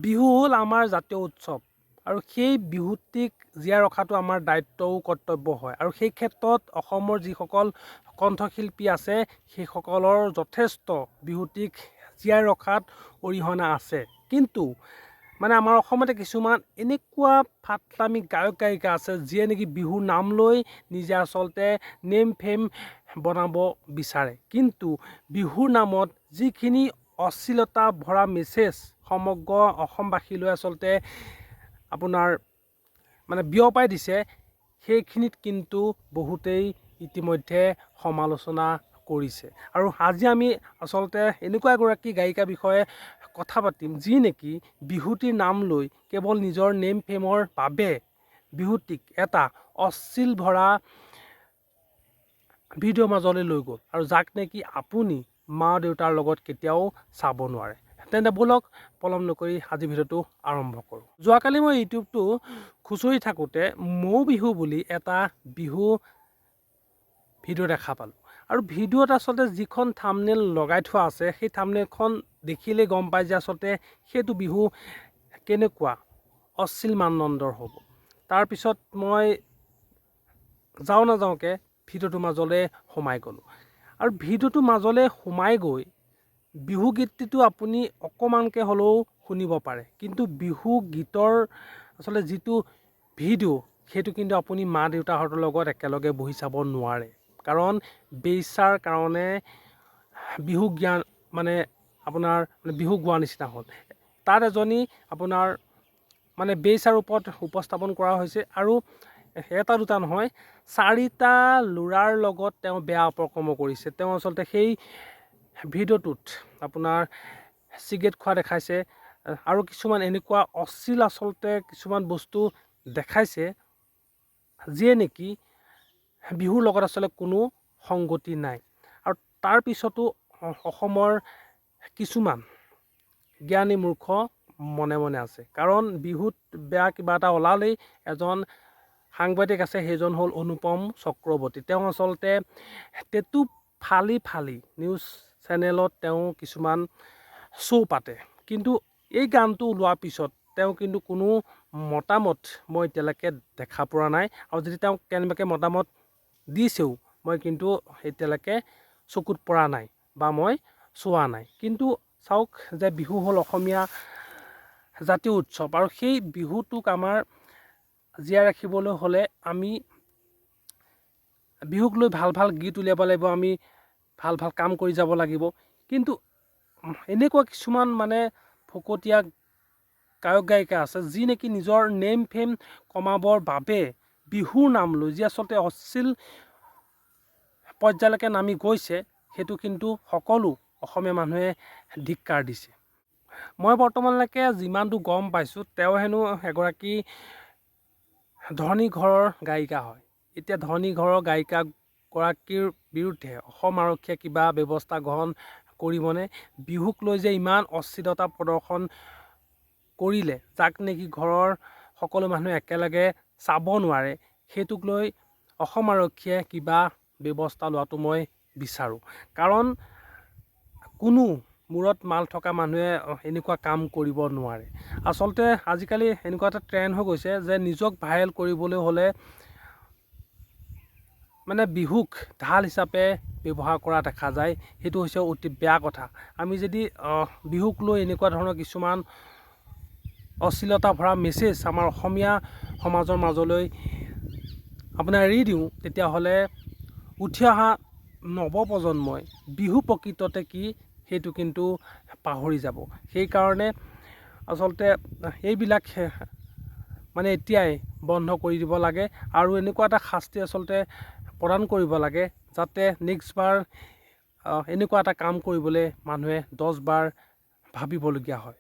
বিহু হ'ল আমাৰ জাতীয় উৎসৱ আৰু সেই বিহুটিক জীয়াই ৰখাটো আমাৰ দায়িত্বও কৰ্তব্য হয় আৰু সেই ক্ষেত্ৰত অসমৰ যিসকল কণ্ঠশিল্পী আছে সেইসকলৰ যথেষ্ট বিহুটিক জীয়াই ৰখাত অৰিহণা আছে। কিন্তু আমাৰ অসমতে কিছুমান এনেকুৱা ফাটলামি গায়ক গায়িকা আছে যিয়ে নেকি বিহুৰ নাম লৈ নিজে আচলতে নেম ফেম বনাব বিচাৰে, কিন্তু বিহুৰ নামত যিখিনি অশ্লীলতা ভৰা মেছেজ সমগ্ৰ অসমবাসীলৈ আচলতে আপোনাৰ বিয়পাই দিছে, সেইখিনিত কিন্তু বহুতেই ইতিমধ্যে সমালোচনা কৰিছে। আৰু আজি আমি আচলতে এনেকুৱা এগৰাকী গায়িকাৰ বিষয়ে কথা পাতিম যি নেকি বিহুটিৰ নাম লৈ কেৱল নিজৰ নেম ফেমৰ বাবে বিহুটিক এটা অশ্লীল ভৰা ভিডিঅ'ৰ মাজলৈ লৈ গ'ল আৰু যাক নেকি আপুনি মা দেউতাৰ লগত কেতিয়াও চাব নোৱাৰে। তেন্তে ব'লক পলম নকৰি আজি ভিডিঅ'টো আৰম্ভ কৰোঁ। যোৱাকালি মই ইউটিউবটো খুচৰি থাকোঁতে মৌ বিহু বুলি এটা বিহু ভিডিঅ' দেখা পালোঁ আৰু ভিডিঅ'ত আচলতে যিখন থাম্বনেইল লগাই থোৱা আছে সেই থাম্বনেইলখন দেখিলেই গম পায় যে আচলতে সেইটো বিহু কেনেকুৱা অশ্লীল মানদণ্ডৰ হ'ব। তাৰপিছত মই যাওঁ নাযাওঁকৈ ভিডিঅ'টোৰ মাজলৈ সোমাই গ'লোঁ আৰু ভিডিঅ'টোৰ মাজলৈ সোমাই গৈ বিহু গীতটিটো আপুনি অকণমানকৈ হ'লেও শুনিব পাৰে, কিন্তু বিহু গীতৰ আচলতে যিটো ভিডিঅ' সেইটো কিন্তু আপুনি মা দেউতাহঁতৰ লগত একেলগে বহি চাব নোৱাৰে, কাৰণ বেইচাৰ কাৰণে বিহু জ্ঞান আপোনাৰ বিহু গোৱা নিচিনা হ'ল। তাত এজনী আপোনাৰ বেইচাৰ ওপৰত উপস্থাপন কৰা হৈছে আৰু এটা দুটা নহয় 4টা ল'ৰাৰ লগত তেওঁ বেয়া অপকৰ্ম কৰিছে। তেওঁ আচলতে সেই ভিডিঅ'টোত আপোনাৰ চিগাৰেট খোৱা দেখাইছে আৰু কিছুমান এনেকুৱা অশ্লীল আচলতে কিছুমান বস্তু দেখাইছে যিয়ে নেকি বিহুৰ লগত আচলতে কোনো সংগতি নাই। আৰু তাৰ পিছতো অসমৰ কিছুমান জ্ঞানী মূৰ্খ মনে মনে আছে, কাৰণ বিহুত বেয়া কিবা এটা ওলালেই এজন সাংবাদিক আছে, সেইজন হ'ল অনুপম চক্ৰৱৰ্তী। তেওঁ আচলতে টেটু ফালি ফালি নিউজ চেনেলত তেওঁ কিছুমান শ্ব' পাতে, কিন্তু এই গানটো ওলোৱাৰ পিছত তেওঁ কিন্তু কোনো মতামত মই এতিয়ালৈকে দেখা পোৱা নাই, আৰু যদি তেওঁ কেনেবাকৈ মতামত দিছেও মই কিন্তু এতিয়ালৈকে চকুত পৰা নাই বা মই চোৱা নাই। কিন্তু চাওক যে বিহু হ'ল অসমীয়া জাতীয় উৎসৱ আৰু সেই বিহুটোক আমাৰ জীয়াই ৰাখিবলৈ হ'লে আমি বিহুক লৈ ভাল ভাল গীত উলিয়াব লাগিব, আমি ভাল ভাল কাম কৰি যাব লাগিব। কিন্তু এনেকুৱা কিছুমান ফকতীয়া গায়ক গায়িকা আছে যি নেকি নিজৰ নেম ফেম কমাবৰ বাবে বিহুৰ নাম লৈ যি আচলতে অশ্লীল পৰ্যায়লৈকে নামি গৈছে, সেইটো কিন্তু সকলো অসমীয়া মানুহে ধিক্কাৰ দিছে। মই বৰ্তমানলৈকে যিমানটো গম পাইছোঁ তেওঁ হেনো এগৰাকী ধনী ঘৰৰ গায়িকা হয়। এতিয়া ধনী ঘৰৰ গায়িকাগৰাকীৰ বিৰুদ্ধে অসম আৰক্ষীয়ে কিবা ব্যৱস্থা গ্ৰহণ কৰিবনে? বিহুক লৈ যে ইমান অশ্লীলতা প্ৰদৰ্শন কৰিলে, যাক নেকি ঘৰৰ সকলো মানুহে একেলগে চাব নোৱাৰে, সেইটোক লৈ অসম আৰক্ষীয়ে কিবা ব্যৱস্থা লোৱাটো মই বিচাৰোঁ, কাৰণ কোনো মূৰত মাল থকা মানুহে এনেকুৱা কাম কৰিব নোৱাৰে। আচলতে আজিকালি এনেকুৱা এটা ট্ৰেণ্ড হৈ গৈছে যে নিজক ভাইৰেল কৰিবলৈ হ'লে বিহুক ঢাল হিচাপে ব্যৱহাৰ কৰা দেখা যায়। সেইটো হৈছে অতি বেয়া কথা। আমি যদি বিহুক লৈ এনেকুৱা ধৰণৰ কিছুমান অশ্লীলতা ভৰা মেছেজ আমাৰ অসমীয়া সমাজৰ মাজলৈ এৰি দিওঁ, তেতিয়াহ'লে উঠি অহা নৱপ্ৰজন্মই বিহু প্ৰকৃততে কি সেইটো কিন্তু পাহৰি যাব। সেইকাৰণে আচলতে এইবিলাক এতিয়াই বন্ধ কৰি দিব লাগে আৰু এনেকুৱা এটা শাস্তি আচলতে প্ৰদান কৰিব লাগে যাতে নেক্সট বাৰ এনেকুৱা এটা কাম কৰিবলৈ মানুহে 10 বাৰ ভাবিবলগীয়া হয়।